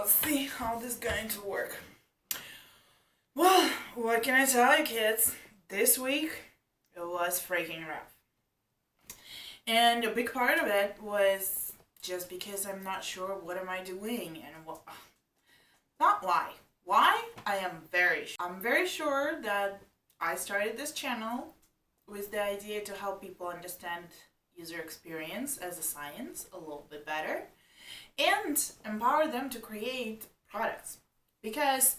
let's see how this is going to work. Well, what can I tell you, kids? This week, it was freaking rough. And a big part of it was just because I'm not sure what am I doing and what... Not why. Why? I'm very sure that I started this channel with the idea to help people understand user experience as a science a little bit better and empower them to create products. Because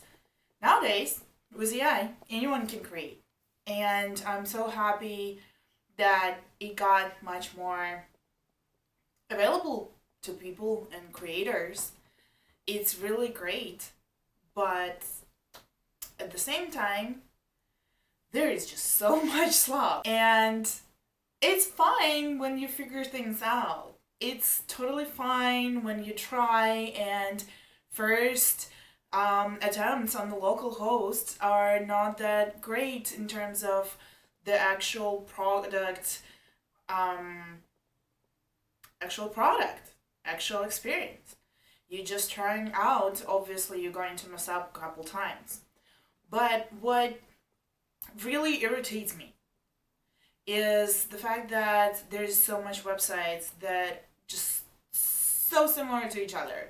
nowadays, with AI, anyone can create. And I'm so happy that it got much more available to people and creators. It's really great. But at the same time, there is just so much slop. And it's fine when you figure things out. It's totally fine when you try and first attempts on the local hosts are not that great in terms of the actual product, actual experience. You're just trying out, obviously you're going to mess up a couple times. But what really irritates me is the fact that there's so much websites that just so similar to each other.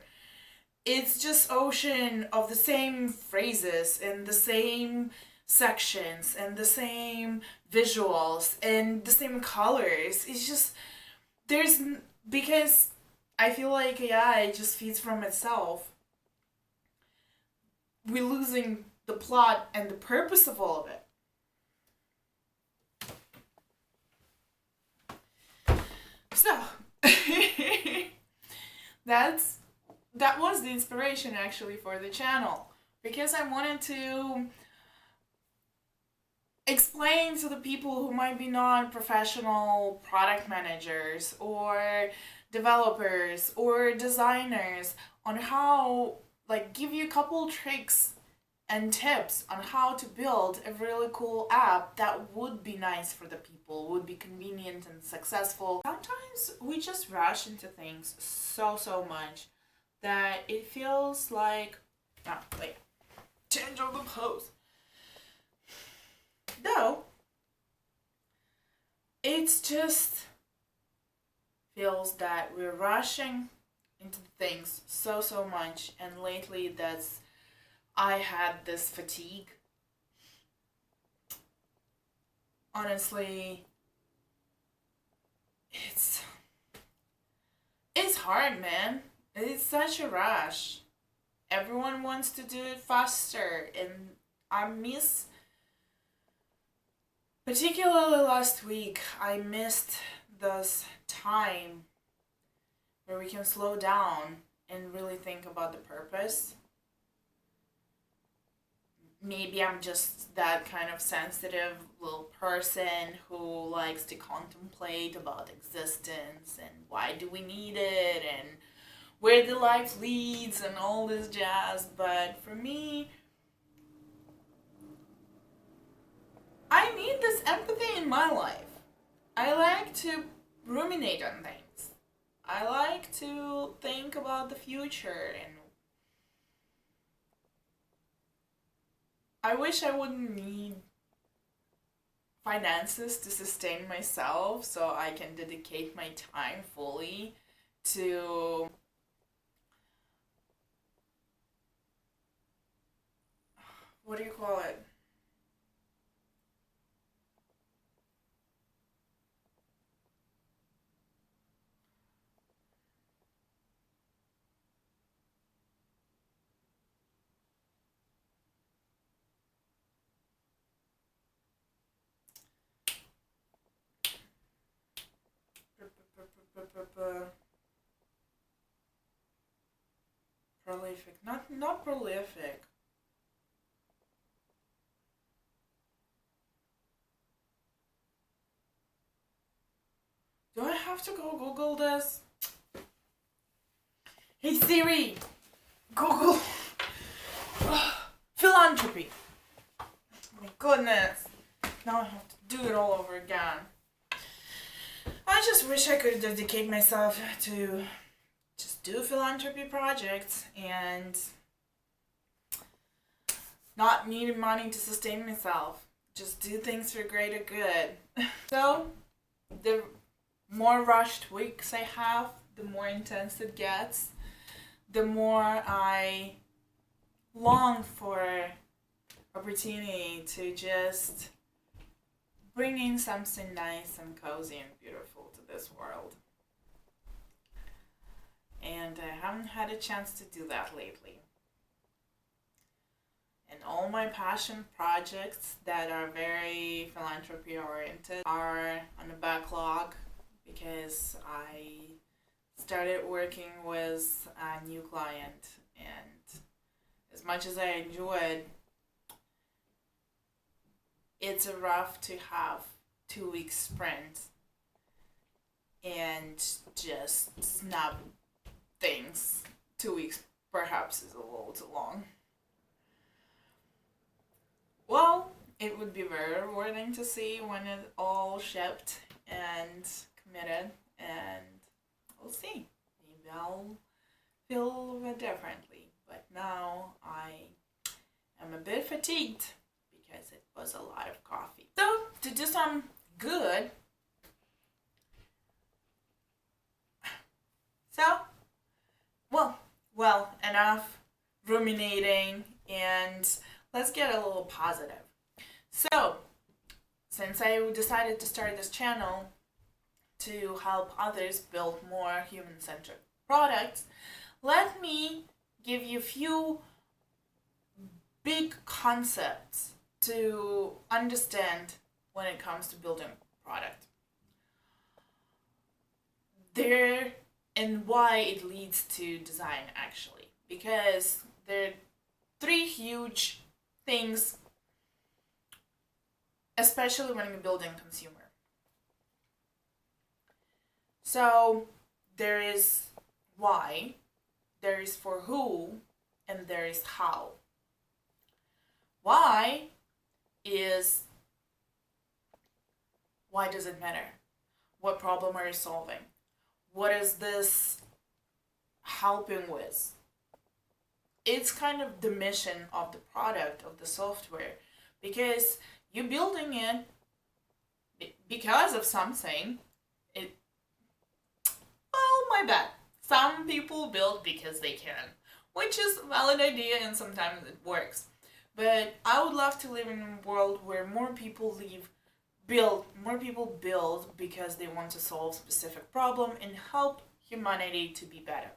It's just ocean of the same phrases and the same sections and the same visuals and the same colors. It's just, because I feel like AI just feeds from itself. We're losing the plot and the purpose of all of it. So, that was the inspiration actually for the channel, because I wanted to explain to the people who might be not professional product managers or developers or designers on how, give you a couple tricks and tips on how to build a really cool app that would be nice for the people, would be convenient and successful. Sometimes we just rush into things so much that it feels like, change of the pose. Though, it's just feels that we're rushing into things so much, and lately I had this fatigue. Honestly, it's hard, man. It's such a rush. Everyone wants to do it faster, and I miss, particularly last week, I missed this time where we can slow down and really think about the purpose. Maybe I'm just that kind of sensitive little person who likes to contemplate about existence and why do we need it and where the life leads and all this jazz. But for me, I need this empathy in my life. I like to ruminate on things. I like to think about the future, and I wish I wouldn't need finances to sustain myself so I can dedicate my time fully to what do you call it? Prolific. Not prolific. Do I have to go Google this? Hey Siri! Google! Philanthropy! Oh my goodness! Now I have to do it all over again. I just wish I could dedicate myself to just do philanthropy projects and not needing money to sustain myself. Just do things for greater good. So, the more rushed weeks I have, the more intense it gets, the more I long for opportunity to just bring in something nice and cozy and beautiful to this world. And I haven't had a chance to do that lately. And all my passion projects that are very philanthropy oriented are on a backlog because I started working with a new client, and as much as I enjoyed, it's rough to have 2 week sprints and just snap things. 2 weeks perhaps is a little too long. Well, it would be very rewarding to see when it all shipped and committed, and we'll see. Maybe I'll feel a little bit differently, but now I am a bit fatigued because it was a lot of coffee. So, to do some good, enough ruminating, and let's get a little positive. So, since I decided to start this channel to help others build more human-centric products, let me give you a few big concepts to understand when it comes to building a product. There, and why it leads to design, actually. Because there are three huge things, especially when you're building consumer. So there is why, there is for who, and there is how. Why is, why does it matter? What problem are you solving? What is this helping with? It's kind of the mission of the product, of the software, because you're building it because of something. My bad. Some people build because they can, which is a valid idea and sometimes it works. But I would love to live in a world where more people build because they want to solve a specific problem and help humanity to be better.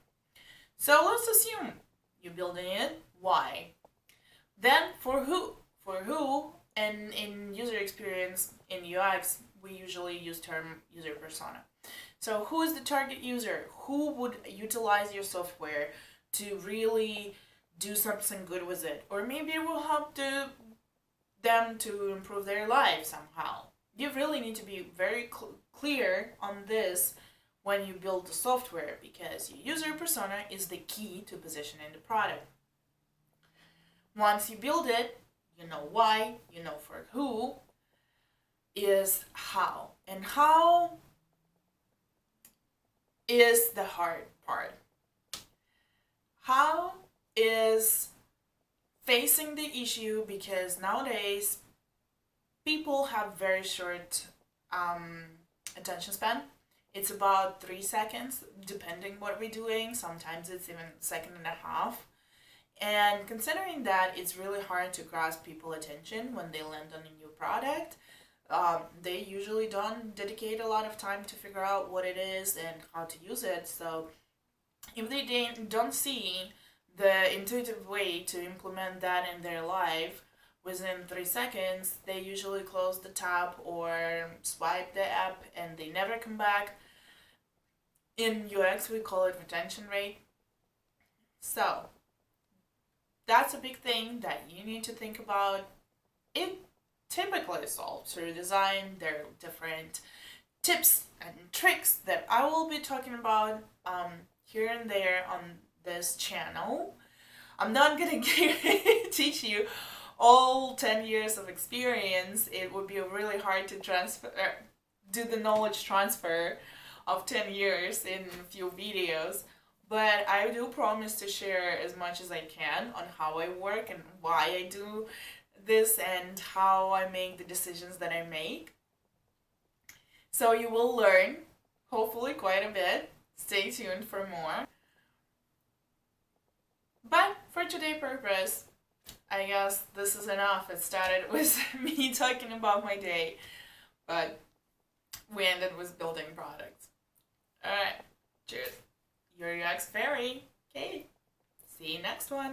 So let's assume you're building it. Why? Then for who? For who? And in user experience, in UX, we usually use term user persona. So who is the target user? Who would utilize your software to really do something good with it? Or maybe it will help them to improve their life somehow. You really need to be very clear on this when you build the software, because your user persona is the key to positioning the product. Once you build it, you know why, you know for who, is how. And how is the hard part. How is facing the issue, because nowadays people have very short attention span. It's about 3 seconds, depending what we're doing. Sometimes it's even a second and a half. And considering that it's really hard to grasp people's attention when they land on a new product, they usually don't dedicate a lot of time to figure out what it is and how to use it. So if they don't see the intuitive way to implement that in their life within 3 seconds, they usually close the tab or swipe the app and they never come back. In UX, we call it retention rate. So that's a big thing that you need to think about. It typically solved through design. There are different tips and tricks that I will be talking about here and there on this channel. I'm not gonna teach you all 10 years of experience. It would be really hard to do the knowledge transfer of 10 years in a few videos. But I do promise to share as much as I can on how I work and why I do this and how I make the decisions that I make. So you will learn, hopefully, quite a bit. Stay tuned for more. But for today's purpose, I guess this is enough. It started with me talking about my day, but we ended with building products. Alright, cheers. Your UX Fairy. Okay, see you next one.